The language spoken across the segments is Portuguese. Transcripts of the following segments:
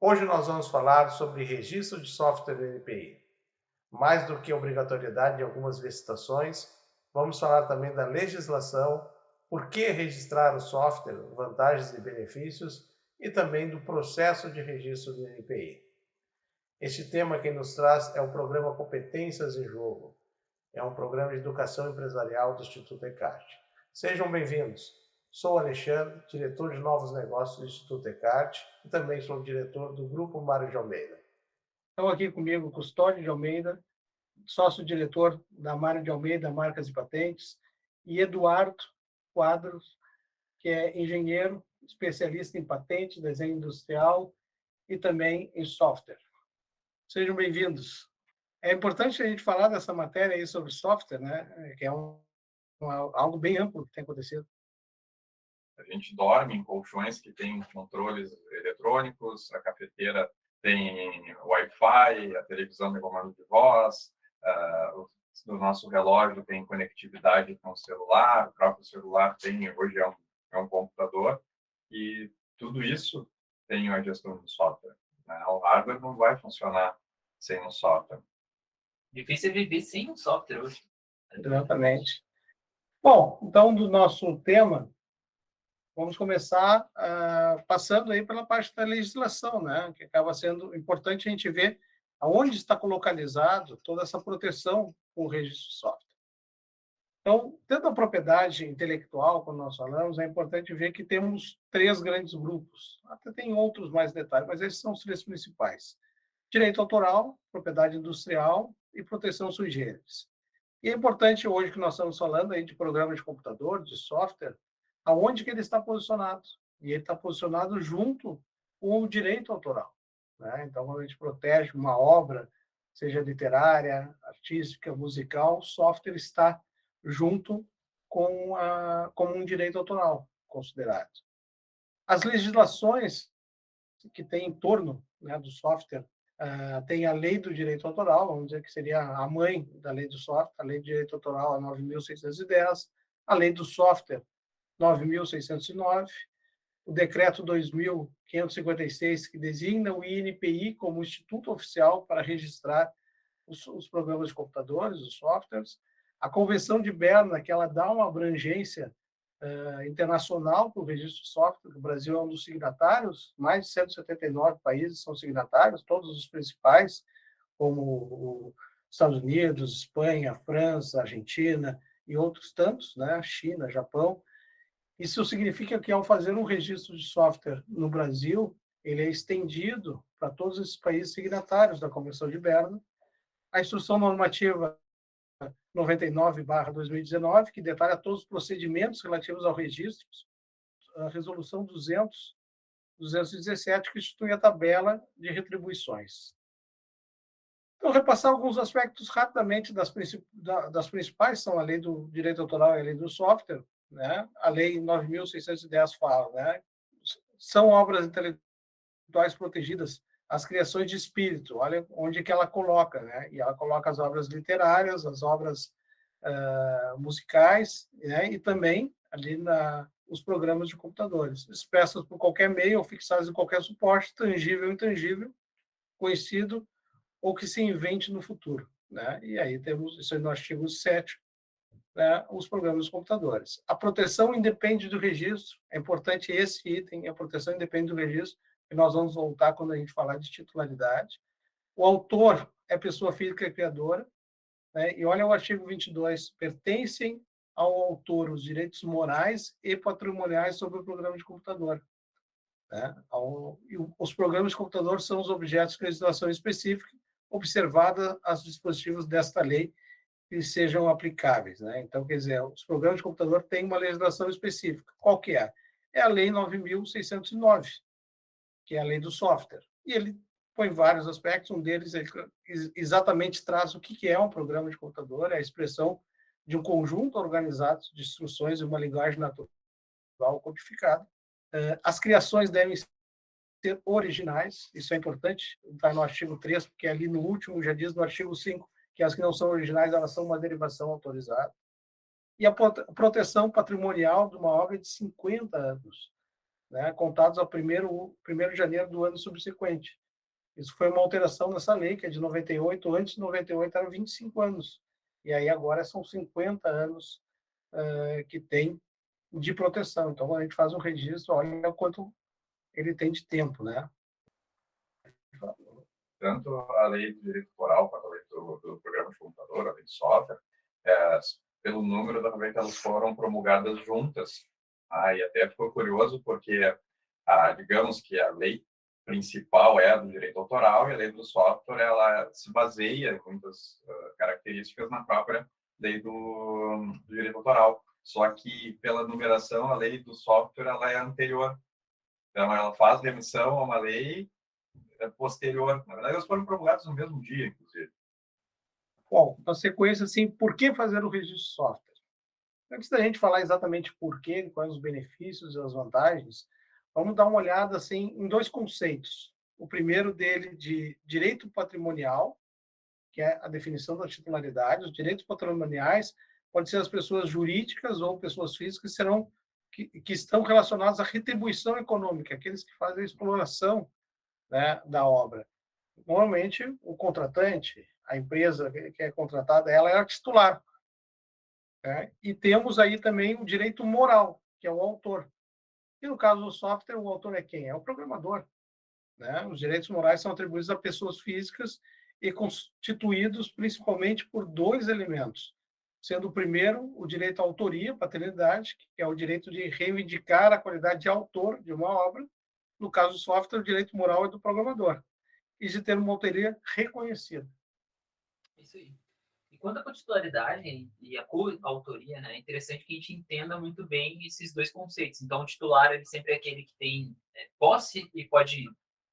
Hoje nós vamos falar sobre registro de software NPI. Mais do que obrigatoriedade de algumas licitações, vamos falar também da legislação, por que registrar o software, vantagens e benefícios, e também do processo de registro do NPI. Este tema quem nos traz é o programa Competências em Jogo. É um programa de educação empresarial do Instituto ECART. Sejam bem-vindos. Sou Alexandre, diretor de novos negócios do Instituto ECART e também sou diretor do Grupo Mário de Almeida. Estão aqui comigo Custódio de Almeida, sócio-diretor da Mário de Almeida Marcas e Patentes, e Eduardo Quadros, que é engenheiro, especialista em patente, desenho industrial e também em software. Sejam bem-vindos. É importante a gente falar dessa matéria aí sobre software, né? Que é algo bem amplo que tem acontecido. A gente dorme em colchões que têm controles eletrônicos, a cafeteira tem Wi-Fi, a televisão tem comando de voz, o nosso relógio tem conectividade com o celular, o próprio celular hoje é um computador, e tudo isso tem a gestão do software, né? O hardware não vai funcionar sem um software. Difícil é viver sem um software hoje. Exatamente. Bom, então, do nosso tema, vamos começar passando aí pela parte da legislação, né? Que acaba sendo importante a gente ver aonde está localizado toda essa proteção com o registro de software. Então, dentro da propriedade intelectual, quando nós falamos, é importante ver que temos três grandes grupos. Até tem outros mais detalhes, mas esses são os três principais. Direito autoral, propriedade industrial e proteção sui generis. E é importante hoje que nós estamos falando aí de programa de computador, de software, aonde que ele está posicionado. E ele está posicionado junto com o direito autoral, né? Então, quando a gente protege uma obra, seja literária, artística, musical, o software está junto como um direito autoral considerado. As legislações que tem em torno, né, do software, tem a lei do direito autoral, vamos dizer que seria a mãe da lei do software, a lei do direito autoral, a 9.610, a lei do software, 9.609, o decreto 2.556, que designa o INPI como instituto oficial para registrar os programas de computadores, os softwares, a Convenção de Berna, que ela dá uma abrangência internacional para o registro de software. O Brasil é um dos signatários, mais de 179 países são signatários, todos os principais, como os Estados Unidos, Espanha, França, Argentina e outros tantos, né? China, Japão. Isso significa que, ao fazer um registro de software no Brasil, ele é estendido para todos esses países signatários da Convenção de Berna. A Instrução Normativa 99/2019, que detalha todos os procedimentos relativos ao registro, a Resolução 217, que institui a tabela de retribuições. Então, repassar alguns aspectos rapidamente das principais, são a lei do direito autoral e a lei do software, né? A lei 9.610 fala, né? São obras intelectuais protegidas as criações de espírito, olha onde que ela coloca, né? E ela coloca as obras literárias, as obras musicais, né? E também ali os programas de computadores, expressas por qualquer meio ou fixadas em qualquer suporte, tangível ou intangível, conhecido ou que se invente no futuro, né? E aí temos isso aí no artigo 7, né? Os programas de computadores. A proteção independe do registro, é importante esse item, a proteção independe do registro, que nós vamos voltar quando a gente falar de titularidade. O autor é pessoa física criadora, né? E olha o artigo 22, pertencem ao autor os direitos morais e patrimoniais sobre o programa de computador, né? Os programas de computador são os objetos de legislação específica, observada os dispositivos desta lei que sejam aplicáveis, né? Então, quer dizer, os programas de computador têm uma legislação específica. Qual que é? É a Lei 9.609, que é a lei do software. E ele põe vários aspectos, um deles ele exatamente traz o que é um programa de computador, é a expressão de um conjunto organizado de instruções em uma linguagem natural codificada. As criações devem ser originais, isso é importante, está no artigo 3, porque ali no último já diz no artigo 5 que as que não são originais, elas são uma derivação autorizada. E a proteção patrimonial de uma obra de 50 anos. né, contados ao 1º de janeiro do ano subsequente. Isso foi uma alteração nessa lei, que é de 98, antes de 98 eram 25 anos, e aí agora são 50 anos que tem de proteção. Então, quando a gente faz um registro, olha quanto ele tem de tempo, né? Tanto a lei do direito autoral quanto a lei do programa de computador, a lei de software, pelo número, realmente elas foram promulgadas juntas. E até ficou curioso porque, digamos que a lei principal é a do direito autoral e a lei do software ela se baseia em muitas características na própria lei do direito autoral. Só que, pela numeração, a lei do software ela é anterior. Então, ela faz remissão a uma lei posterior. Na verdade, elas foram promulgadas no mesmo dia, inclusive. Bom, na sequência, assim, por que fazer o registro de software? Antes da gente falar exatamente por quê, quais os benefícios e as vantagens, vamos dar uma olhada assim, em 2 conceitos. O primeiro dele de direito patrimonial, que é a definição da titularidade. Os direitos patrimoniais podem ser as pessoas jurídicas ou pessoas físicas que estão relacionadas à retribuição econômica, aqueles que fazem a exploração, né, da obra. Normalmente, o contratante, a empresa que é contratada, ela é a titular. Né? E temos aí também o direito moral, que é o autor. E no caso do software, o autor é quem? É o programador. Né? Os direitos morais são atribuídos a pessoas físicas e constituídos principalmente por 2 elementos, sendo o primeiro o direito à autoria, paternidade, que é o direito de reivindicar a qualidade de autor de uma obra. No caso do software, o direito moral é do programador, e de ter uma autoria reconhecida. Isso aí. E quanto à titularidade e a coautoria, né, é interessante que a gente entenda muito bem esses 2 conceitos. Então, o titular ele sempre é aquele que tem posse e pode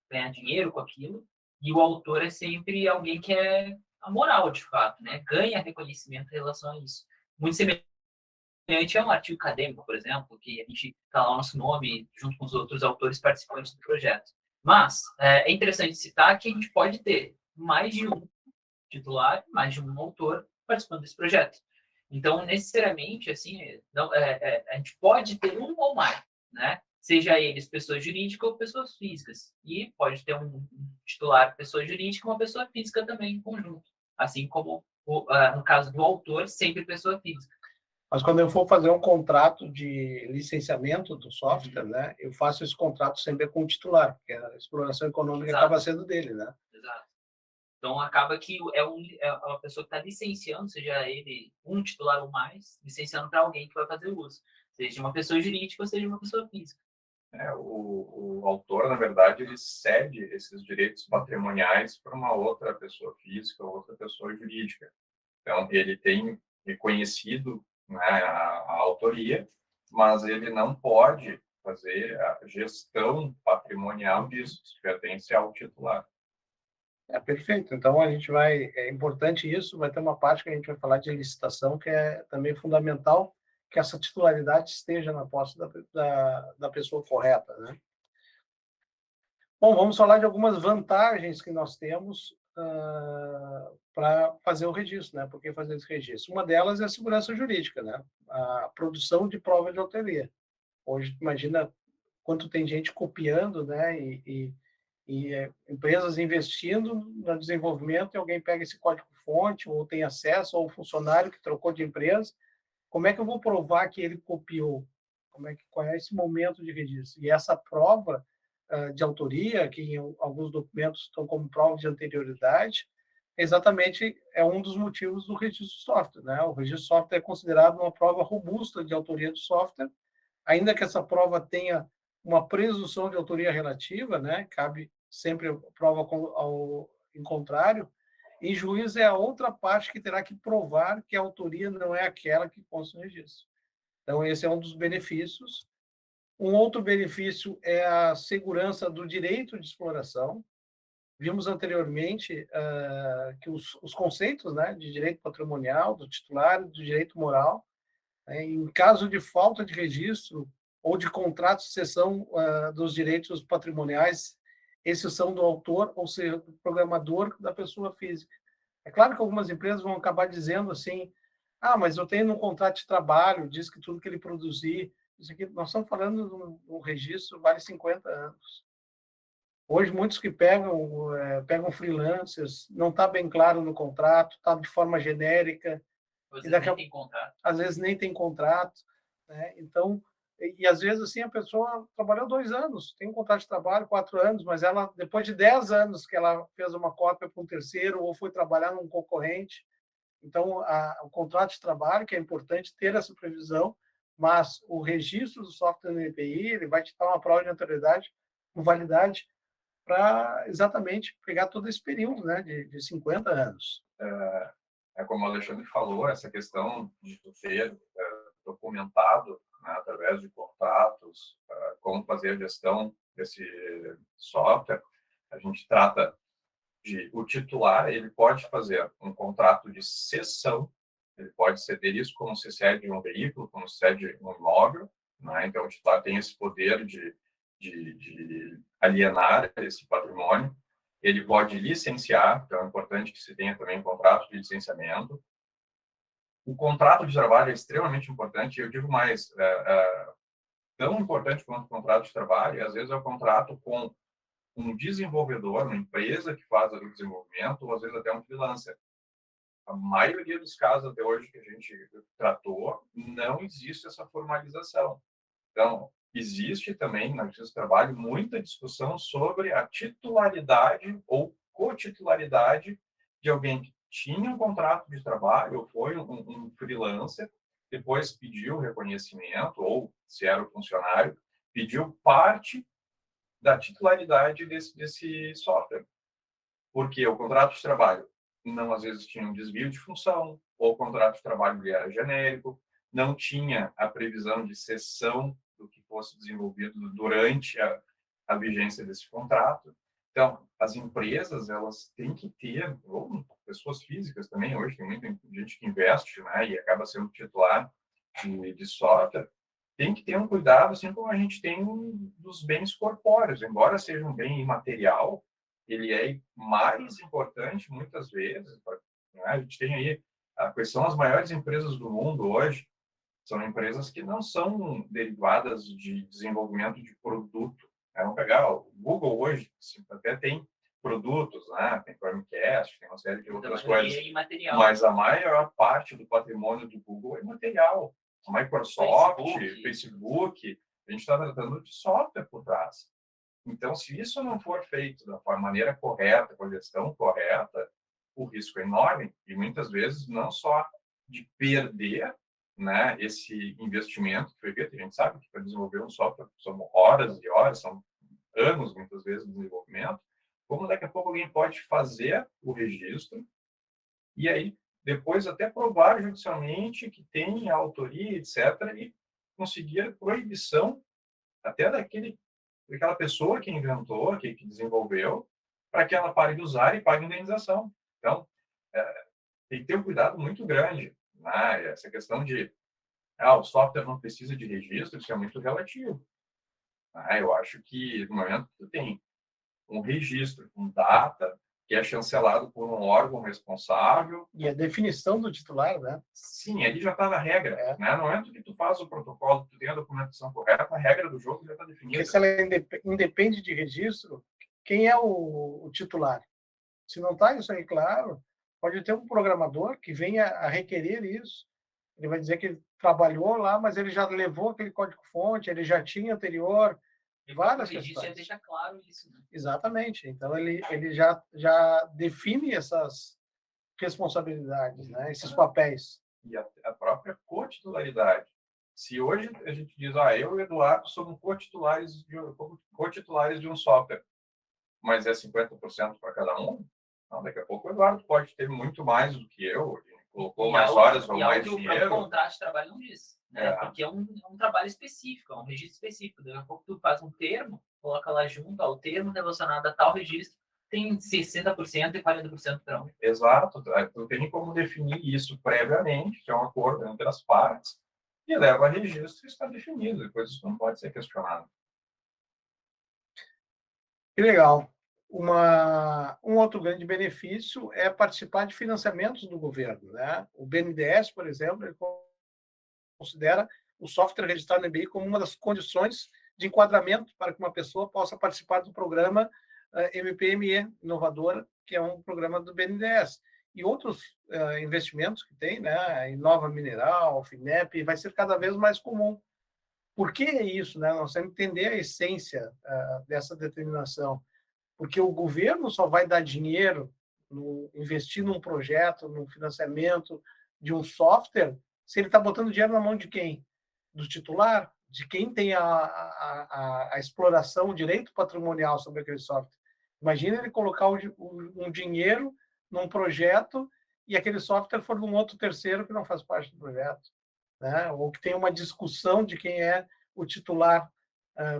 ganhar dinheiro com aquilo, e o autor é sempre alguém que é a moral, de fato, né, ganha reconhecimento em relação a isso. Muito semelhante a um artigo acadêmico, por exemplo, que a gente está lá o nosso nome junto com os outros autores participantes do projeto. Mas é interessante citar que a gente pode ter mais de um titular, mais de um autor participando desse projeto. Então, necessariamente, assim, não, a gente pode ter um ou mais, né? Seja eles pessoas jurídicas ou pessoas físicas. E pode ter um titular pessoa jurídica e uma pessoa física também em conjunto. Assim como, no caso do autor, sempre pessoa física. Mas quando eu for fazer um contrato de licenciamento do software, né, eu faço esse contrato sempre com o titular, porque a exploração econômica Exato. acaba sendo dele, né? Exato. Então, acaba que é uma pessoa que está licenciando, seja ele um titular ou mais, licenciando para alguém que vai fazer uso, seja uma pessoa jurídica ou seja uma pessoa física. O autor, na verdade, ele cede esses direitos patrimoniais para uma outra pessoa física ou outra pessoa jurídica. Então, ele tem reconhecido, né, a autoria, mas ele não pode fazer a gestão patrimonial disso, isso pertence ao titular. Perfeito. Então, é importante isso, vai ter uma parte que a gente vai falar de licitação, que é também fundamental que essa titularidade esteja na posse da pessoa correta, né? Bom, vamos falar de algumas vantagens que nós temos para fazer o registro, né? Por que fazer esse registro? Uma delas é a segurança jurídica, né? A produção de prova de autoria. Hoje, imagina quanto tem gente copiando, né? E empresas investindo no desenvolvimento e alguém pega esse código-fonte ou tem acesso, ou um funcionário que trocou de empresa. Como é que eu vou provar que ele copiou? Qual é esse momento de registro? E essa prova de autoria, que em alguns documentos estão como prova de anterioridade, exatamente é um dos motivos do registro de software, né? O registro de software é considerado uma prova robusta de autoria do software, ainda que essa prova tenha uma presunção de autoria relativa, né? Cabe sempre prova em contrário. Em juízo é a outra parte que terá que provar que a autoria não é aquela que consta no registro. Então, esse é um dos benefícios. Um outro benefício é a segurança do direito de exploração. Vimos anteriormente que os conceitos, né, de direito patrimonial, do titular, do direito moral, em caso de falta de registro ou de contrato de cessão dos direitos patrimoniais, esses são do autor, ou seja, do programador da pessoa física. É claro que algumas empresas vão acabar dizendo assim, mas eu tenho no contrato de trabalho, diz que tudo que ele produzir isso aqui, nós estamos falando de um registro vale 50 anos. Hoje, muitos que pegam freelancers, não está bem claro no contrato, está de forma genérica. Às vezes nem tem contrato, né? Então, e às vezes assim a pessoa trabalhou 2 anos, tem um contrato de trabalho 4 anos, mas ela depois de 10 anos que ela fez uma cópia para um terceiro ou foi trabalhar num concorrente, então o contrato de trabalho, que é importante ter essa previsão, mas o registro do software no EPI, ele vai te dar uma prova de autoridade com validade para exatamente pegar todo esse período, né, de 50 anos. Como o Alexandre falou, essa questão de ter documentado, né, através de contratos, como fazer a gestão desse software, a gente trata de o titular, ele pode fazer um contrato de cessão, ele pode ceder isso como se cede um veículo, como se cede um imóvel, né? Então o titular tem esse poder de alienar esse patrimônio. Ele pode licenciar, então é importante que se tenha também um contrato de licenciamento. O contrato de trabalho é extremamente importante, eu digo mais, tão importante quanto o contrato de trabalho, e às vezes é o contrato com um desenvolvedor, uma empresa que faz o desenvolvimento, ou às vezes até um freelancer. A maioria dos casos até hoje que a gente tratou, não existe essa formalização. Então, existe também na Justiça do Trabalho muita discussão sobre a titularidade ou cotitularidade de alguém que tinha um contrato de trabalho ou foi um freelancer, depois pediu reconhecimento, ou se era o funcionário, pediu parte da titularidade desse software. Porque o contrato de trabalho não, às vezes, tinha um desvio de função, ou o contrato de trabalho era genérico, não tinha a previsão de cessão do que fosse desenvolvido durante a vigência desse contrato. Então, as empresas, elas têm que ter, ou pessoas físicas também, hoje tem muita gente que investe, né, e acaba sendo titular de software, tem que ter um cuidado, assim como a gente tem dos bens corpóreos, embora seja um bem imaterial, ele é mais importante, muitas vezes, né? A gente tem aí, quais são as maiores empresas do mundo hoje, são empresas que não são derivadas de desenvolvimento de produto. Vamos pegar o Google hoje, até tem produtos, né? Tem Chromecast, tem uma série de outras coisas, mas a maior parte do patrimônio do Google é material. A Microsoft, Facebook, a gente está tratando de software por trás. Então, se isso não for feito da maneira correta, com a gestão correta, o risco é enorme e muitas vezes não só de perder, né, esse investimento que foi feito. A gente sabe que para desenvolver um software são horas e horas, são anos muitas vezes de desenvolvimento, como daqui a pouco alguém pode fazer o registro e aí depois até provar judicialmente que tem a autoria, etc., e conseguir a proibição até daquela pessoa que inventou, que desenvolveu, para que ela pare de usar e pague indenização. Então, tem que ter um cuidado muito grande, né? Essa questão de o software não precisa de registro, isso é muito relativo. Eu acho que no momento que tu tem um registro com data, que é chancelado por um órgão responsável. E a definição do titular, né? Sim, ali já está na regra. Né? No momento que tu faz o protocolo, tu tem a documentação correta, a regra do jogo já está definida. Porque se ela independe de registro, quem é o titular? Se não está isso aí claro, pode ter um programador que venha a requerer isso. Ele vai dizer que ele trabalhou lá, mas ele já levou aquele código-fonte, ele já tinha anterior, várias questões. Já deixa claro isso, né? Exatamente. Então, ele já define essas responsabilidades, né? Esses papéis. E a própria cotitularidade. Se hoje a gente diz, eu e o Eduardo somos cotitulares de um software, mas é 50% para cada um, não, daqui a pouco o Eduardo pode ter muito mais do que eu, colocou mais horas ou mais dinheiro. O contrato de trabalho não diz, né? Porque é um trabalho específico, é um registro específico. Daqui a pouco tu faz um termo, coloca lá junto, o termo relacionado a tal registro, tem 60% e 40% para um. Exato. Tu tem como definir isso previamente, que é um acordo entre as partes, e leva a registro e está definido. Depois isso não pode ser questionado. Que legal. Um outro grande benefício é participar de financiamentos do governo, né? O BNDES, por exemplo, ele considera o software registrado no INPI como uma das condições de enquadramento para que uma pessoa possa participar do programa MPME Inovadora, que é um programa do BNDES. E outros investimentos que tem, né? Inova Mineral, FINEP, vai ser cada vez mais comum. Por que isso, né? Nós temos que entender a essência dessa determinação. Porque o governo só vai dar dinheiro, investir num projeto, num financiamento de um software, se ele está botando dinheiro na mão de quem? Do titular? De quem tem a exploração, o direito patrimonial sobre aquele software. Imagina ele colocar um dinheiro num projeto e aquele software for de um outro terceiro que não faz parte do projeto, né? Ou que tem uma discussão de quem é o titular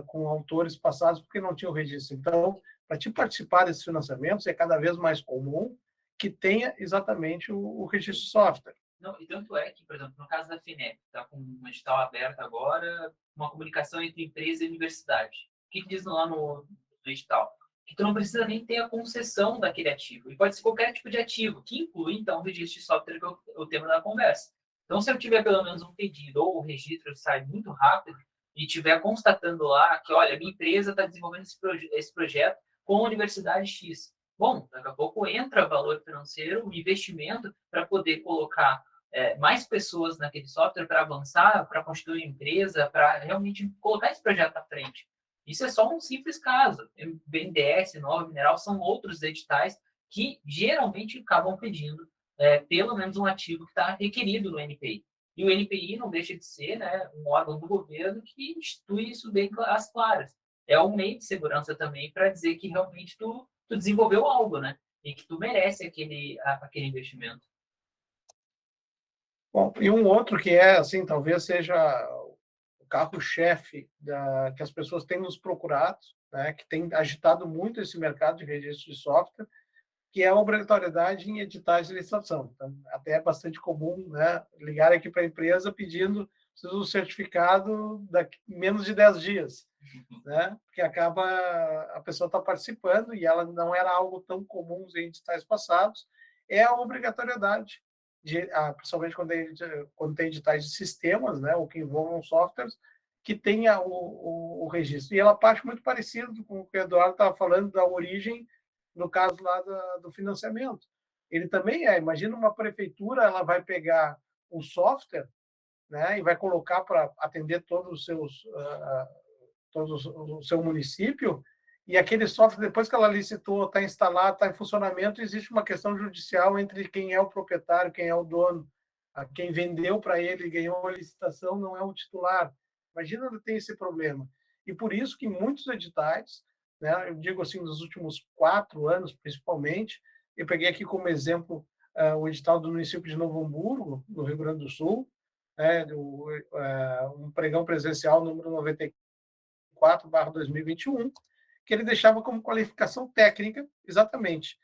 com autores passados porque não tinha o registro. Então, para te participar desses financiamentos, é cada vez mais comum que tenha exatamente o registro de software. Não, e tanto é que, por exemplo, no caso da FINEP, está com um edital aberto agora, uma comunicação entre empresa e universidade. O que diz lá no edital? Que tu não precisa nem ter a concessão daquele ativo. E pode ser qualquer tipo de ativo, que inclui, então, o registro de software, que é o tema da conversa. Então, se eu tiver pelo menos um pedido ou o registro sai muito rápido e tiver constatando lá que, olha, minha empresa está desenvolvendo esse projeto com a Universidade X. Bom, daqui a pouco entra valor financeiro, um investimento para poder colocar mais pessoas naquele software para avançar, para constituir uma empresa, para realmente colocar esse projeto à frente. Isso é só um simples caso. BNDES, Inova Mineral, são outros editais que geralmente acabam pedindo pelo menos um ativo que está requerido no NPI. E o NPI não deixa de ser, né, um órgão do governo que institui isso bem às claras. É um meio de segurança também para dizer que realmente tu desenvolveu algo, né? E que tu merece aquele investimento. Bom, e um outro que é, assim, talvez seja o carro-chefe que as pessoas têm nos procurado, né, que tem agitado muito esse mercado de registro de software, que é a obrigatoriedade em editais de licitação. Então, até é bastante comum, né, ligar aqui para a empresa pedindo um certificado daqui menos de 10 dias, né, porque acaba a pessoa está participando e ela não era algo tão comum em editais passados, é a obrigatoriedade, principalmente quando tem editais de sistemas, né, ou que envolvam softwares, que tenha o registro. E ela parte muito parecido com o que o Eduardo estava falando da origem, no caso lá do financiamento. Ele também imagina uma prefeitura, ela vai pegar um software, né, e vai colocar para atender todos o seu município, e aquele software, depois que ela licitou, está instalado, está em funcionamento, existe uma questão judicial entre quem é o proprietário, quem é o dono. Quem vendeu para ele e ganhou a licitação não é o titular. Imagina tem esse problema. E por isso que muitos editais, né, eu digo assim, nos últimos 4 anos, principalmente, eu peguei aqui como exemplo o edital do município de Novo Hamburgo, no Rio Grande do Sul, né, um pregão presencial número 94/2021, que ele deixava como qualificação técnica, exatamente,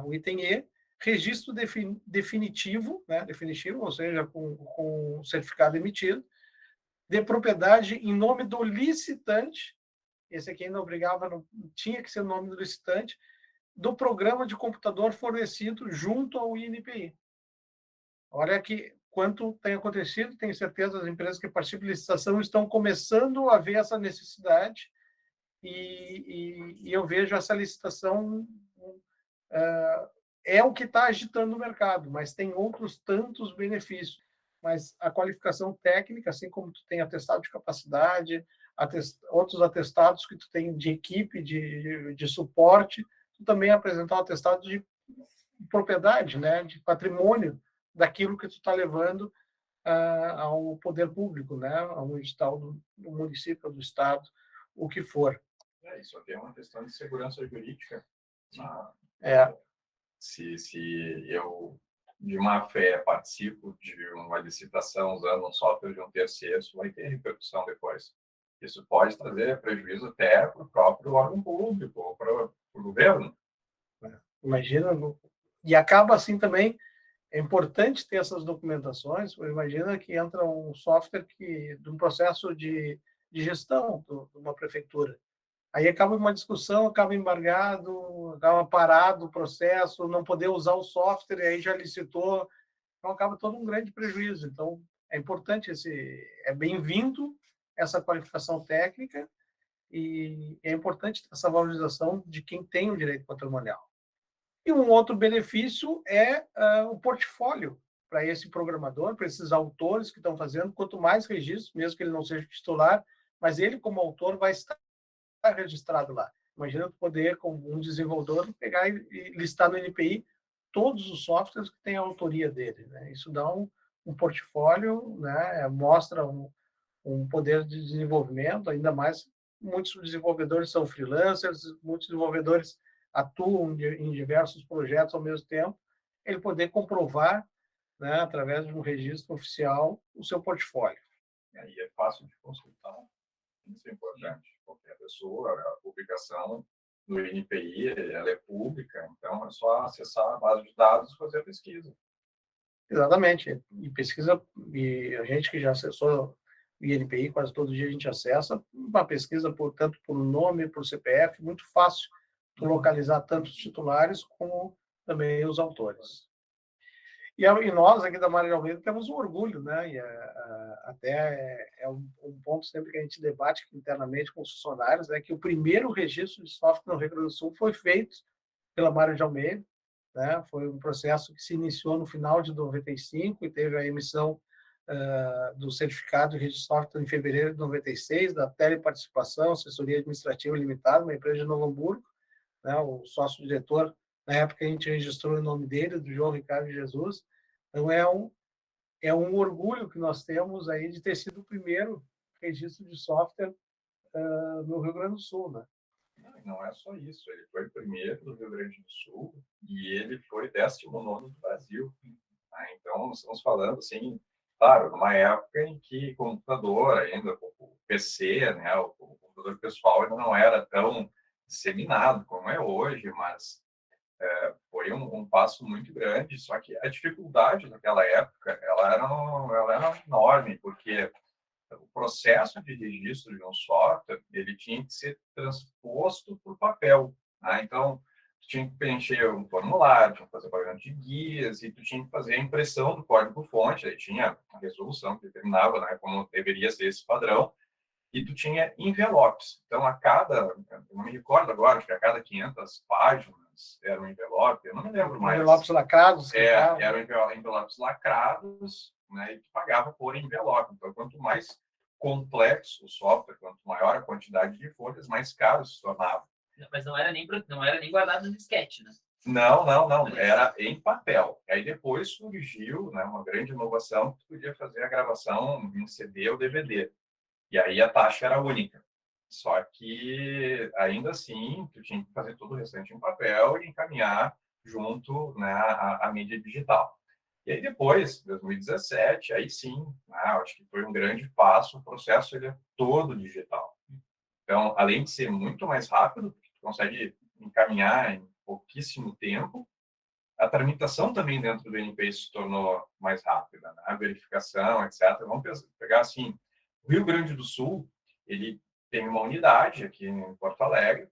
o item E, registro definitivo, né, definitivo, ou seja, com certificado emitido, de propriedade em nome do licitante, esse aqui ainda obrigava, não tinha que ser o nome do licitante, do programa de computador fornecido junto ao INPI. Olha que quanto tem acontecido, tenho certeza as empresas que participam de licitação estão começando a ver essa necessidade e eu vejo essa licitação é o que está agitando o mercado, mas tem outros tantos benefícios. Mas a qualificação técnica, assim como tu tem atestado de capacidade, outros atestados que tu tem de equipe, de suporte, tu também apresentar um atestado de propriedade, né, de patrimônio daquilo que tu está levando ao poder público, né, ao edital do município, do estado, o que for. Isso aqui é uma questão de segurança jurídica. Se eu, de má fé, participo de uma licitação usando um software de um terceiro, isso vai ter repercussão depois. Isso pode trazer prejuízo até para o próprio órgão público ou para o governo. Imagina, e acaba assim também, é importante ter essas documentações. Imagina que entra um software de um processo de gestão de uma prefeitura. Aí acaba uma discussão, acaba embargado, acaba parado o processo, não poder usar o software, e aí já licitou, então acaba todo um grande prejuízo. Então, é importante é bem-vindo essa qualificação técnica e é importante essa valorização de quem tem o direito patrimonial. E um outro benefício é o portfólio para esse programador, para esses autores que estão fazendo. Quanto mais registros, mesmo que ele não seja titular, mas ele, como autor, vai estar registrado lá. Imagina poder, como um desenvolvedor, pegar e listar no NPI todos os softwares que têm a autoria dele, né? Isso dá um portfólio, né? Mostra um poder de desenvolvimento, ainda mais muitos desenvolvedores são freelancers, muitos desenvolvedores atuam em diversos projetos ao mesmo tempo, ele poder comprovar, né, através de um registro oficial, o seu portfólio. E aí é fácil de consultar, isso é importante. Qualquer pessoa, a publicação do INPI, ela é pública, então é só acessar a base de dados e fazer a pesquisa. Exatamente. E pesquisa, e a gente que já acessou o INPI, quase todo dia a gente acessa, uma pesquisa, tanto por nome, por CPF, muito fácil de localizar tanto os titulares como também os autores. E nós, aqui da Maria de Almeida, temos um orgulho, né? E até é um ponto sempre que a gente debate internamente com os funcionários, é que o primeiro registro de software no Rio Grande do Sul foi feito pela Maria de Almeida, né? Foi um processo que se iniciou no final de 95 e teve a emissão do certificado de registro de software em fevereiro de 96, da Teleparticipação, Assessoria Administrativa Limitada, uma empresa de Novo Hamburgo, né? O sócio-diretor, na época a gente registrou o nome dele, do João Ricardo Jesus. Então é um orgulho que nós temos aí de ter sido o primeiro registro de software no Rio Grande do Sul, né? Não é só isso, ele foi o primeiro do Rio Grande do Sul e ele foi 19º do Brasil. Então, nós estamos falando, assim, claro, numa época em que computador ainda, o PC, né, o computador pessoal ainda não era tão disseminado como é hoje, mas foi um passo muito grande. Só que a dificuldade naquela época ela era enorme, porque o processo de registro de um software ele tinha que ser transposto por papel, né? Então, tu tinha que preencher um formulário, tinha que fazer pagamento de guias e tu tinha que fazer a impressão do código-fonte. Aí tinha a resolução que determinava, né, como deveria ser esse padrão. E tu tinha envelopes. Então, eu não me recordo agora, acho que a cada 500 páginas era um envelope, eu não me lembro mais. Envelopes lacrados? Eram envelopes lacrados, né, e tu pagava por envelope. Então, quanto mais complexo o software, quanto maior a quantidade de folhas, mais caro se tornava. Mas não era nem guardado no disquete, né? Não. Era em papel. Aí depois surgiu, né, uma grande inovação que tu podia fazer a gravação em CD ou DVD. E aí a taxa era única. Só que, ainda assim, tu tinha que fazer todo o restante em papel e encaminhar junto, né, a mídia digital. E aí depois, 2017, aí sim, né, acho que foi um grande passo, o processo ele é todo digital. Então, além de ser muito mais rápido, porque tu consegue encaminhar em pouquíssimo tempo, a tramitação também dentro do NPI se tornou mais rápida, né? A verificação, etc. Vamos pegar assim, o Rio Grande do Sul, ele tem uma unidade aqui em Porto Alegre,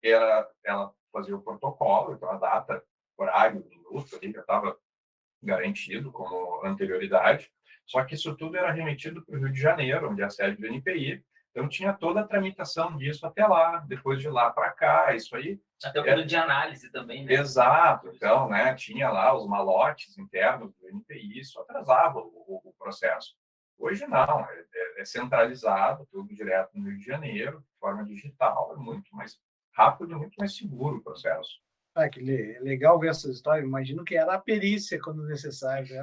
ela fazia o protocolo, então a data, horário, minuto, ali já estava garantido como anterioridade, só que isso tudo era remetido para o Rio de Janeiro, onde é a sede do NPI, então tinha toda a tramitação disso até lá, depois de lá para cá, isso aí... Até o período de análise também, né? Exato, então, né, tinha lá os malotes internos do NPI, isso atrasava o processo. Hoje não, é centralizado, tudo direto no Rio de Janeiro, de forma digital, é muito mais rápido e muito mais seguro o processo. Que legal ver essa história. Imagino que era a perícia quando necessário, né?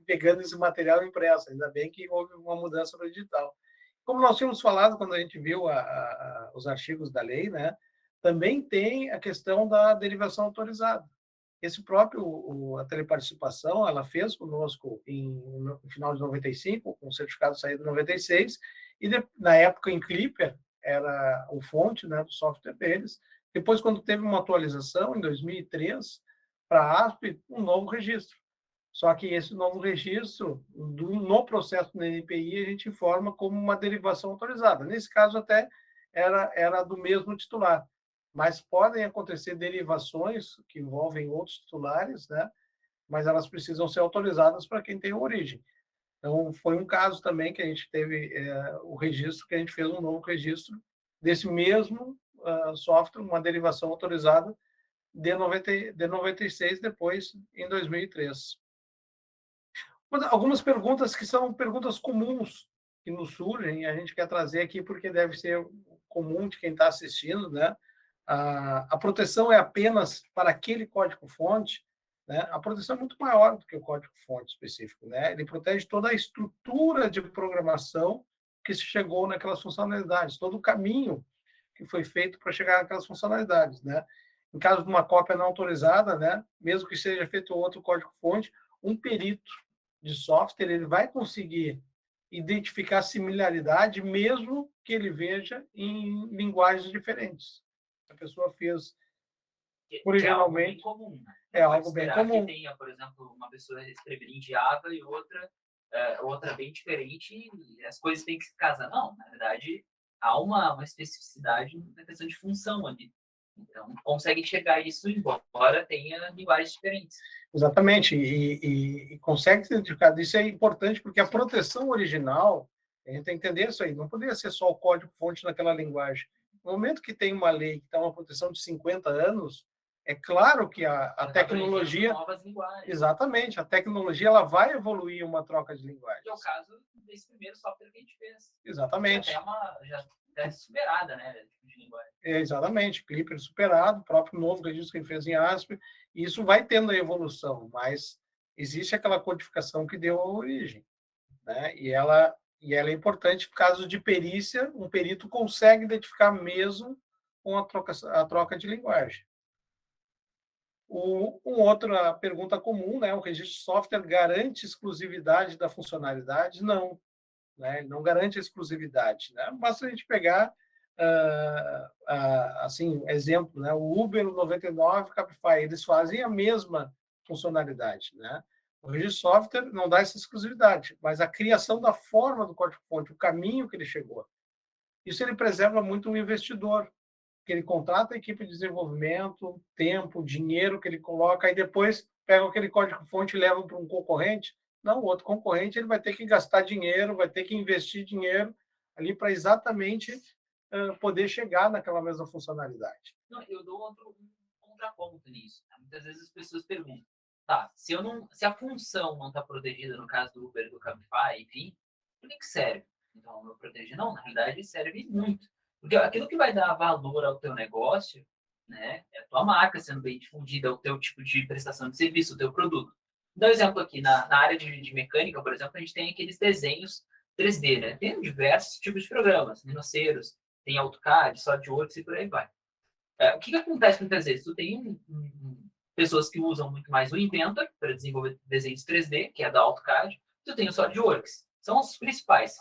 Pegando esse material impresso. Ainda bem que houve uma mudança para o digital. Como nós tínhamos falado quando a gente viu os artigos da lei, né? Também tem a questão da derivação autorizada. Esse próprio, a teleparticipação, ela fez conosco no final de 95, com o certificado saído em 96, e na época em Clipper, era o fonte, né, do software deles. Depois, quando teve uma atualização, em 2003, para a ASP, um novo registro. Só que esse novo registro, no processo do NPI, a gente informa como uma derivação autorizada. Nesse caso, até era do mesmo titular. Mas podem acontecer derivações que envolvem outros titulares, né? Mas elas precisam ser autorizadas para quem tem origem. Então, foi um caso também que a gente teve o registro, que a gente fez um novo registro desse mesmo software, uma derivação autorizada de 96, depois em 2003. Algumas perguntas que são perguntas comuns que nos surgem, a gente quer trazer aqui porque deve ser comum de quem está assistindo, né? A proteção é apenas para aquele código-fonte, né? A proteção é muito maior do que o código-fonte específico, né? Ele protege toda a estrutura de programação que se chegou naquelas funcionalidades, todo o caminho que foi feito para chegar naquelas funcionalidades, né? Em caso de uma cópia não autorizada, né? Mesmo que seja feito outro código-fonte, um perito de software ele vai conseguir identificar similaridade, mesmo que ele veja em linguagens diferentes. A pessoa fez originalmente. É algo bem comum, né? É algo bem comum. Que tenha, por exemplo, uma pessoa escrevendo em Java e outra bem diferente, e as coisas têm que se casar. Não, na verdade, há uma especificidade na questão de função ali. Então, consegue chegar isso, embora tenha linguagens diferentes. Exatamente, e consegue se identificar. Isso é importante, porque a proteção original, a gente tem que entender isso aí, não poderia ser só o código-fonte naquela linguagem. No momento que tem uma lei que dá uma proteção de 50 anos, é claro que a tecnologia... Novas linguagens. Exatamente, a tecnologia ela vai evoluir uma troca de linguagem. Que é o caso desse primeiro software que a gente fez. Exatamente. Já é superada, né, tipo de linguagem. Exatamente, Clipper superado, o próprio novo registro que ele fez em ASP, e isso vai tendo a evolução, mas existe aquela codificação que deu a origem, né? E ela é importante em caso de perícia, um perito consegue identificar mesmo com a troca de linguagem. Outra pergunta comum, né? O registro de software garante exclusividade da funcionalidade? Não, né? Não garante exclusividade, né? Basta a gente pegar assim, exemplo, né? O Uber, o 99, o Cabify, eles fazem a mesma funcionalidade, né? O registro de software não dá essa exclusividade, mas a criação da forma do código-fonte, o caminho que ele chegou, isso ele preserva muito o investidor, que ele contrata a equipe de desenvolvimento, tempo, dinheiro que ele coloca, aí depois pega aquele código-fonte e leva para um concorrente. Não, o outro concorrente ele vai ter que gastar dinheiro, vai ter que investir dinheiro ali para exatamente poder chegar naquela mesma funcionalidade. Não, eu dou outro contraponto nisso. Né? Muitas vezes as pessoas perguntam, tá, se a função não está protegida, no caso do Uber, do Cabify, enfim, por que serve? Então, eu proteger? Não, na realidade serve muito. Porque aquilo que vai dar valor ao teu negócio, né, é a tua marca sendo bem difundida, o teu tipo de prestação de serviço, o teu produto. Vou dar um exemplo aqui, na área de mecânica, por exemplo, a gente tem aqueles desenhos 3D, né? Tem diversos tipos de programas, financeiros, tem AutoCAD, SolidWorks e por aí vai. O que acontece muitas vezes? Tu tem pessoas que usam muito mais o Inventor para desenvolver desenhos 3D, que é da AutoCAD, tu tem o SolidWorks. São os principais.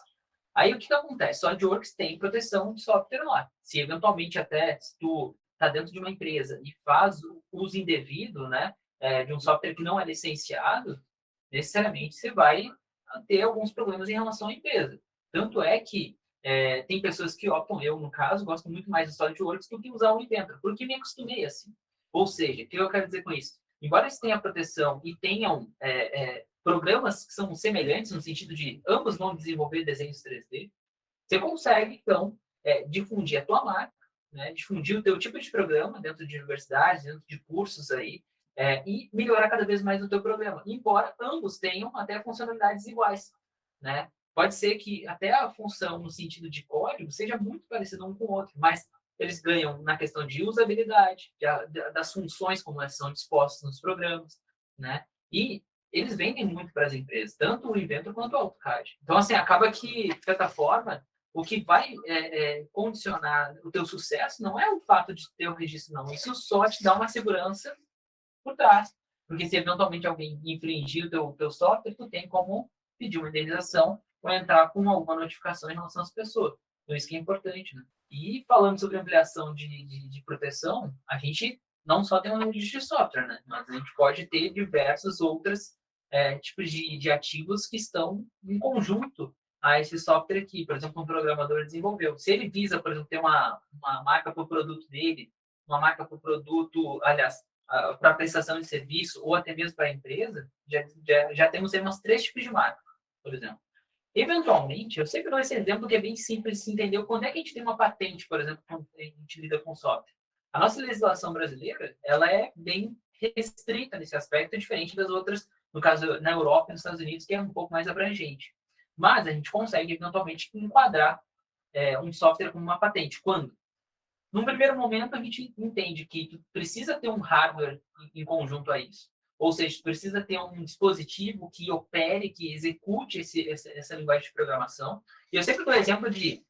Aí o que acontece? SolidWorks tem proteção de software lá. Se eventualmente até se tu está dentro de uma empresa e faz o uso indevido, né, de um software que não é licenciado, necessariamente você vai ter alguns problemas em relação à empresa. Tanto é que tem pessoas que optam, eu no caso, gosto muito mais do SolidWorks do que usar o Inventor, porque me acostumei assim. Ou seja, o que eu quero dizer com isso? Embora eles tenham proteção e tenham programas que são semelhantes, no sentido de ambos vão desenvolver desenhos 3D, você consegue, então, difundir a tua marca, né, difundir o teu tipo de programa dentro de universidades, dentro de cursos aí, e melhorar cada vez mais o teu programa, embora ambos tenham até funcionalidades iguais, né? Pode ser que até a função no sentido de código seja muito parecida um com o outro, mas eles ganham na questão de usabilidade, das funções como elas são dispostas nos programas, né? E eles vendem muito para as empresas, tanto o Inventor quanto o AutoCAD. Então, assim, acaba que, de certa forma, o que vai condicionar o teu sucesso não é o fato de ter o registro, não. Isso só te dá uma segurança por trás. Porque se eventualmente alguém infringir o teu software, tu tem como pedir uma indenização ou entrar com alguma notificação em relação às pessoas. Então, isso que é importante, né? E falando sobre ampliação de proteção, a gente não só tem um registro de software, né? Mas a gente pode ter diversos outros tipos de ativos que estão em conjunto a esse software aqui. Por exemplo, um programador desenvolveu. Se ele visa, por exemplo, ter uma marca para o produto dele, uma marca para o produto, aliás, para a prestação de serviço ou até mesmo para a empresa, já temos aí uns 3 tipos de marca. por exemplo. Eventualmente, eu sempre dou esse exemplo que é bem simples de se entender quando é que a gente tem uma patente, por exemplo, quando a gente lida com software. A nossa legislação brasileira, ela é bem restrita nesse aspecto, diferente das outras, no caso, na Europa e nos Estados Unidos, que é um pouco mais abrangente. Mas a gente consegue, eventualmente, enquadrar um software como uma patente. Quando? Num primeiro momento, a gente entende que tu precisa ter um hardware em conjunto a isso. Ou seja, tu precisa ter um dispositivo que opere, que execute essa linguagem de programação. E eu sempre dou o exemplo de...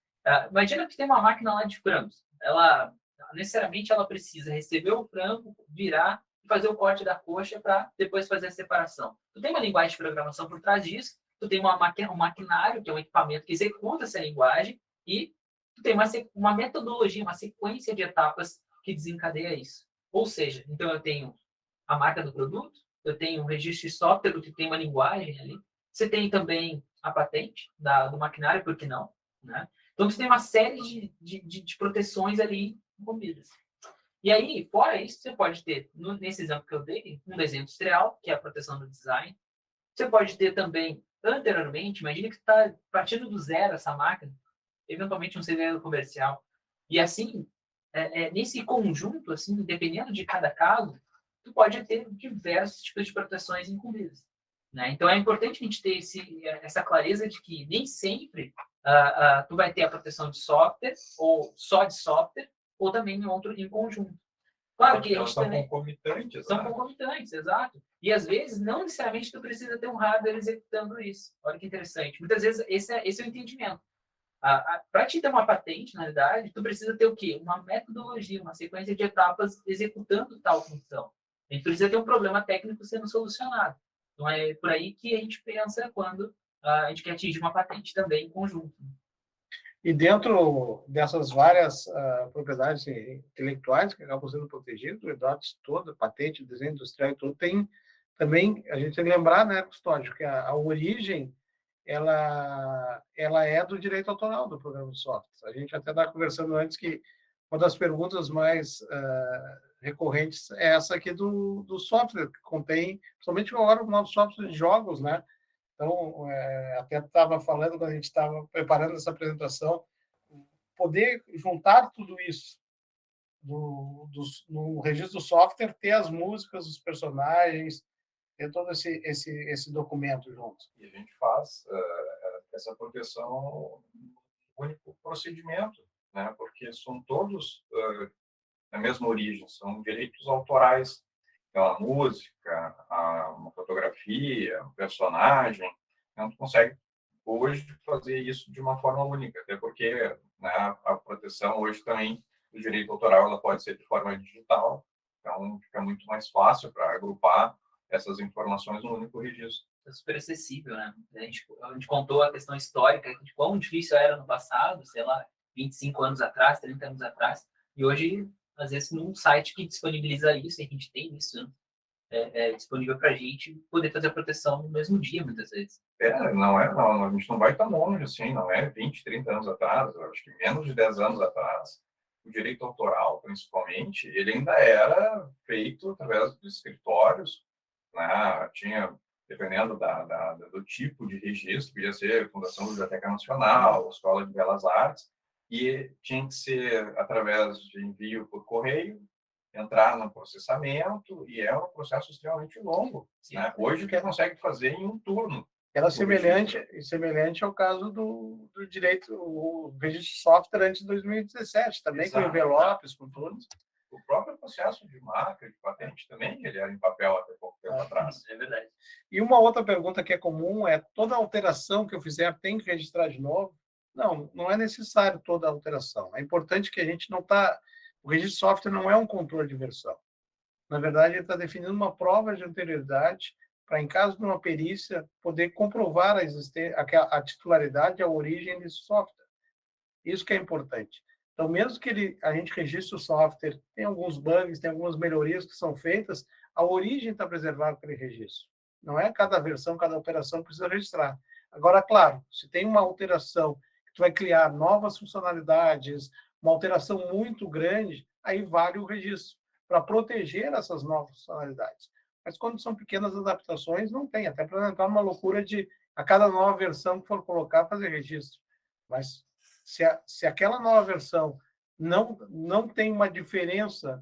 imagina que tem uma máquina lá de frangos. Ela, necessariamente, ela precisa receber o frango, virar e fazer o corte da coxa para depois fazer a separação. Tu tem uma linguagem de programação por trás disso, tu tem um maquinário, que é um equipamento que executa essa linguagem, e tu tem uma metodologia, uma sequência de etapas que desencadeia isso. Ou seja, então eu tenho a marca do produto, eu tenho um registro de software que tem uma linguagem ali, você tem também a patente do maquinário, por que não? Né? Então, você tem uma série de proteções ali envolvidas. E aí, fora isso, você pode ter, nesse exemplo que eu dei, um desenho industrial, que é a proteção do design. Você pode ter também, anteriormente, imagina que está partindo do zero essa máquina, eventualmente um segredo comercial. E assim, nesse conjunto, assim, dependendo de cada caso, tu pode ter diversos tipos de proteções incluídas. Né? Então, é importante a gente ter essa clareza de que nem sempre tu vai ter a proteção de software, ou só de software, ou também em conjunto. Claro que a gente também... São concomitantes, exato. E, às vezes, não necessariamente tu precisa ter um hardware executando isso. Olha que interessante. Muitas vezes, esse é o entendimento. Para te ter uma patente, na verdade, tu precisa ter o quê? Uma metodologia, uma sequência de etapas executando tal função. A gente precisa ter um problema técnico sendo solucionado. Então, é por aí que a gente pensa quando a gente quer atingir uma patente também em conjunto. E dentro dessas várias propriedades intelectuais que acabam sendo protegidas, o dados todo, patente, desenho industrial e tudo, tem também, a gente tem que lembrar, né, Custódio, que a origem ela é do direito autoral do programa de software. A gente até estava conversando antes que uma das perguntas mais recorrentes é essa aqui do software, que contém, principalmente agora, o novo software de jogos, né? Então, até estava falando, quando a gente estava preparando essa apresentação, poder juntar tudo isso no registro do software, ter as músicas, os personagens, ter todo esse documento junto. E a gente faz essa proteção no único procedimento, né? Porque são todos da mesma origem, são direitos autorais. Então, a música, uma fotografia, um personagem, então, tu consegue hoje fazer isso de uma forma única, até porque, né, a proteção hoje também do direito autoral ela pode ser de forma digital, então fica muito mais fácil para agrupar essas informações no único registro. É super acessível, né? A gente contou a questão histórica de quão difícil era no passado, sei lá, 25 anos atrás, 30 anos atrás, e hoje, às vezes, num site que disponibiliza isso, e a gente tem isso, né? Disponível para a gente poder fazer a proteção no mesmo dia, muitas vezes. Não, a gente não vai tão longe assim, não é 20, 30 anos atrás, eu acho que menos de 10 anos atrás, o direito autoral, principalmente, ele ainda era feito através dos escritórios, né? Tinha, dependendo do tipo de registro, podia ser Fundação Biblioteca Nacional, Escola de Belas Artes, e tinha que ser através de envio por correio, entrar no processamento, e é um processo extremamente longo. Né? Hoje, você consegue fazer em um turno. Era semelhante ao caso do direito, o registro de software antes de 2017, também. Exato. Com envelopes, com tudo. O próprio processo de marca, de patente também, ele era em papel até pouco tempo atrás. É verdade. E uma outra pergunta que é comum é: toda alteração que eu fizer tem que registrar de novo? Não, não é necessário toda alteração. É importante que a gente não está... O registro de software não é um controle de versão. Na verdade, ele está definindo uma prova de anterioridade para, em caso de uma perícia, poder comprovar a titularidade, a origem desse software. Isso que é importante. Então, mesmo que a gente registre o software, tem alguns bugs, tem algumas melhorias que são feitas, a origem está preservada para aquele registro. Não é cada versão, cada operação precisa registrar. Agora, claro, se tem uma alteração que tu vai criar novas funcionalidades, uma alteração muito grande, aí vale o registro, para proteger essas novas funcionalidades. Mas quando são pequenas adaptações, não tem, até para não entrar numa loucura de a cada nova versão que for colocar, fazer registro. Mas se aquela nova versão não tem uma diferença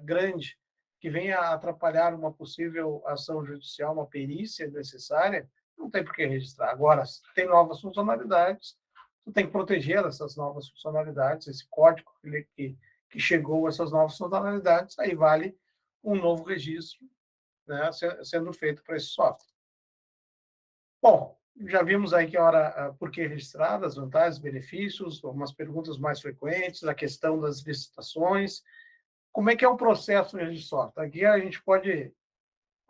grande que venha a atrapalhar uma possível ação judicial, uma perícia necessária, não tem por que registrar. Agora, se tem novas funcionalidades, tu tem que proteger essas novas funcionalidades, esse código que chegou a essas novas funcionalidades, aí vale um novo registro, né, sendo feito para esse software. Bom, já vimos aí que por que registrar, as vantagens, benefícios, algumas perguntas mais frequentes, a questão das licitações. Como é que é o processo de registro de software? Aqui a gente pode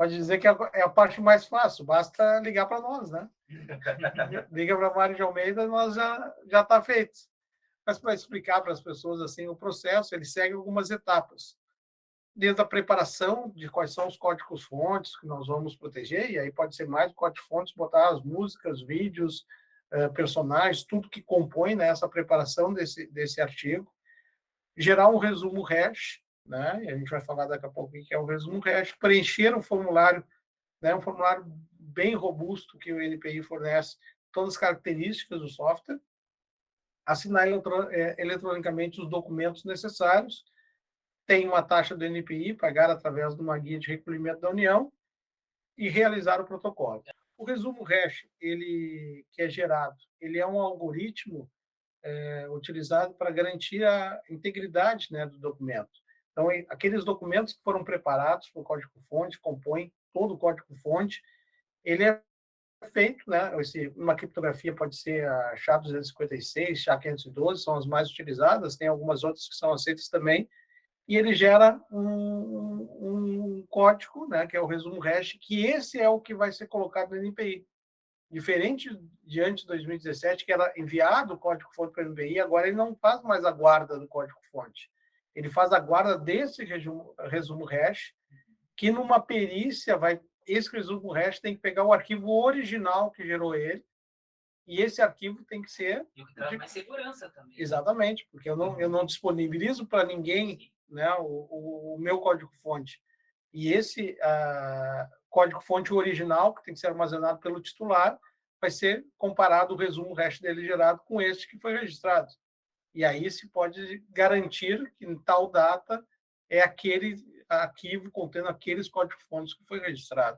dizer que é a parte mais fácil, basta ligar para nós, né? Liga para a Mário de Almeida, nós já está feito. Mas para explicar para as pessoas assim o processo, ele segue algumas etapas. Desde a preparação de quais são os códigos-fontes que nós vamos proteger, e aí pode ser mais código-fontes, botar as músicas, vídeos, personagens, tudo que compõe, né, essa preparação desse artigo. Gerar um resumo hash, né, e a gente vai falar daqui a pouco o que é o resumo hash, preencher um formulário, né, um formulário bem robusto que o NPI fornece, todas as características do software, assinar eletronicamente os documentos necessários, tem uma taxa do NPI, pagar através de uma guia de recolhimento da União e realizar o protocolo. O resumo hash, que é gerado, ele é um algoritmo utilizado para garantir a integridade, né, do documento. Então, aqueles documentos que foram preparados por código-fonte, compõem todo o código-fonte, ele é feito, né, uma criptografia pode ser a SHA-256, SHA-512, são as mais utilizadas, tem algumas outras que são aceitas também, e ele gera um código, né, que é o resumo hash, que esse é o que vai ser colocado no NPI. Diferente de antes de 2017, que era enviado o código-fonte para o NPI, agora ele não faz mais a guarda do código-fonte. Ele faz a guarda desse resumo hash, que numa perícia, esse resumo hash tem que pegar o arquivo original que gerou ele, e esse arquivo tem que ser... E o que traz mais segurança também. Exatamente, porque eu não disponibilizo para ninguém, né, o meu código-fonte. E esse código-fonte original, que tem que ser armazenado pelo titular, vai ser comparado o resumo hash dele gerado com este que foi registrado. E aí se pode garantir que em tal data é aquele arquivo contendo aqueles códigos-fontes que foi registrado.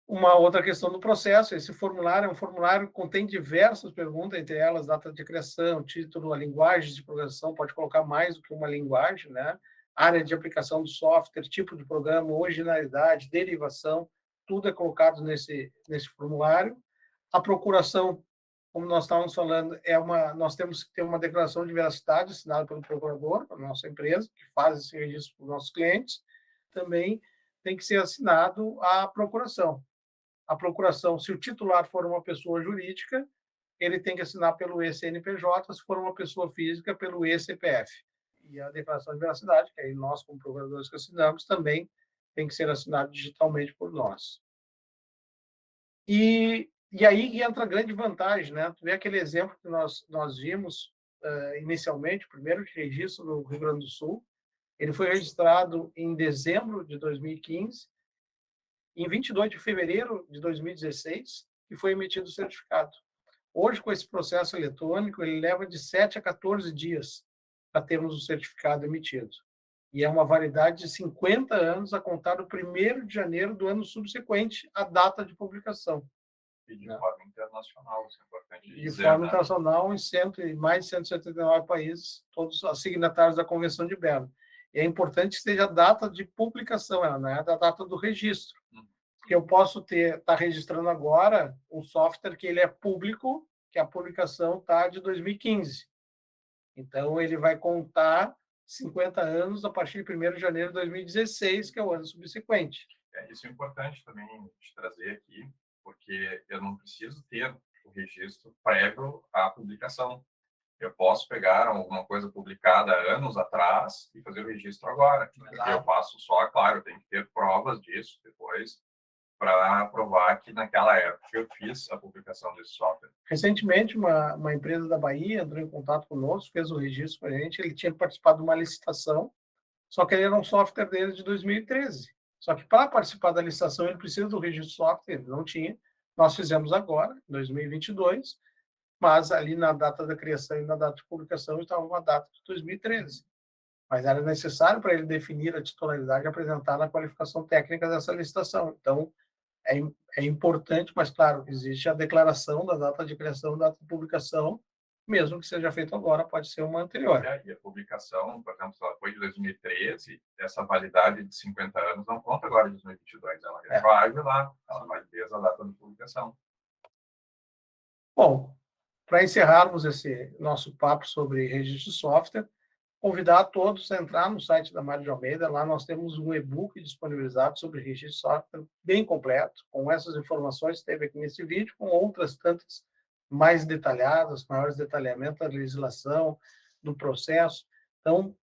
Uma outra questão do processo, esse formulário é um formulário que contém diversas perguntas, entre elas data de criação, título, a linguagem de programação, pode colocar mais do que uma linguagem, né? Área de aplicação do software, tipo de programa, originalidade, derivação, tudo é colocado nesse formulário. A procuração, como nós estávamos falando, nós temos que ter uma declaração de veracidade assinada pelo procurador, a nossa empresa, que faz esse registro para os nossos clientes. Também tem que ser assinado a procuração. A procuração, se o titular for uma pessoa jurídica, ele tem que assinar pelo e-CNPJ, se for uma pessoa física, pelo e-CPF. E a declaração de veracidade, que aí nós, como procuradores que assinamos, também tem que ser assinado digitalmente por nós. E aí entra a grande vantagem, né? Tu vê aquele exemplo que nós vimos inicialmente, o primeiro registro no Rio Grande do Sul, ele foi registrado em dezembro de 2015, em 22 de fevereiro de 2016, que foi emitido o certificado. Hoje, com esse processo eletrônico, ele leva de 7 a 14 dias para termos o certificado emitido. E é uma validade de 50 anos a contar do 1º de janeiro do ano subsequente à data de publicação. E de forma internacional, isso é importante dizer. De forma internacional, em mais de 179 países, todos signatários da Convenção de Berna. E é importante que seja a data de publicação, ela não é a data do registro. Porque eu posso estar registrando agora um software que ele é público, que a publicação está de 2015. Então, ele vai contar 50 anos a partir de 1º de janeiro de 2016, que é o ano subsequente. Isso é importante também de trazer aqui, porque eu não preciso ter o registro prévio à publicação. Eu posso pegar alguma coisa publicada anos atrás e fazer o registro agora. Porque eu faço só, claro, eu tenho que ter provas disso depois, para provar que naquela época eu fiz a publicação desse software. Recentemente, uma empresa da Bahia entrou em contato conosco, fez o registro para a gente, ele tinha participado de uma licitação, só que ele era um software dele de 2013. Só que para participar da licitação ele precisa do registro de software, ele não tinha. Nós fizemos agora, em 2022, mas ali na data da criação e na data de publicação estava uma data de 2013. Mas era necessário para ele definir a titularidade e apresentar na qualificação técnica dessa licitação. Então, é importante, mas, claro, existe a declaração da data de criação e data de publicação, mesmo que seja feito agora, pode ser uma anterior. E a publicação, por exemplo, se ela foi de 2013, essa validade de 50 anos não conta agora de 2022, ela retroage lá, ela vai desde a data de publicação. Bom, para encerrarmos esse nosso papo sobre registro de software, convidar a todos a entrar no site da Mário de Almeida. Lá nós temos um e-book disponibilizado sobre registro de software, bem completo, com essas informações que teve aqui nesse vídeo, com outras tantas mais detalhadas, maiores detalhamentos da legislação, do processo. Então,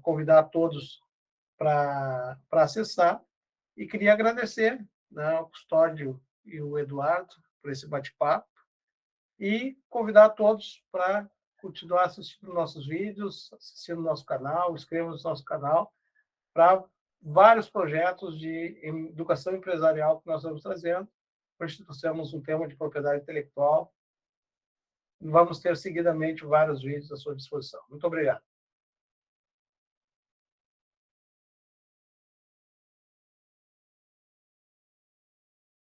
convidar a todos para acessar. E queria agradecer, né, ao Custódio e o Eduardo por esse bate-papo e convidar a todos para continuar assistindo nossos vídeos, assistindo nosso canal, inscrevam-se no nosso canal para vários projetos de educação empresarial que nós estamos trazendo. Hoje trouxemos um tema de propriedade intelectual. Vamos ter seguidamente vários vídeos à sua disposição. Muito obrigado.